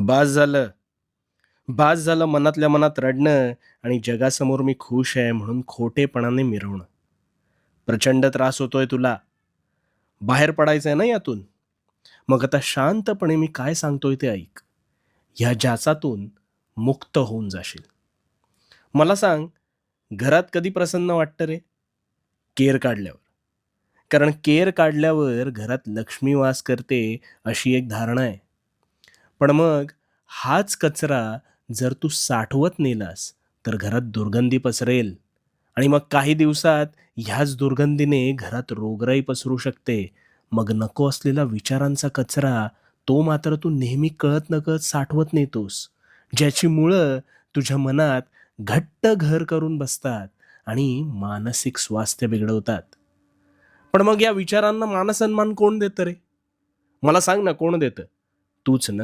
बास झालं. बास झालं मनातल्या मनात रडणं आणि जगासमोर मी खुश आहे म्हणून खोटेपणाने मिरवणं. प्रचंड त्रास होतोय तुला. बाहेर पडायचंय ना यातून. मग आता शांतपणे मी काय सांगतोय ते ऐक. ह्या जाचातून मुक्त होऊन जाशील. मला सांग, घरात कधी प्रसन्न वाटतं रे? केर काढल्यावर. कारण केर काढल्यावर घरात लक्ष्मी वास करते अशी एक धारणा आहे. पण मग हाच कचरा जर तू साठवत नेलास, तर घरात दुर्गंधी पसरेल आणि मग काही दिवसात ह्याच दुर्गंधीने घरात रोगराई पसरू शकते. मग नको असलेला विचारांचा कचरा, तो मात्र तू नेहमी कळत-नकळत साठवत नेतोस. ज्याची मुळं तुझ्या मनात घट्ट घर करून बसतात आणि मानसिक स्वास्थ्य बिघडवतात. पण मग या विचारांना मानसन्मान कोण देतं रे? मला सांग ना कोण देतं? तूच ना.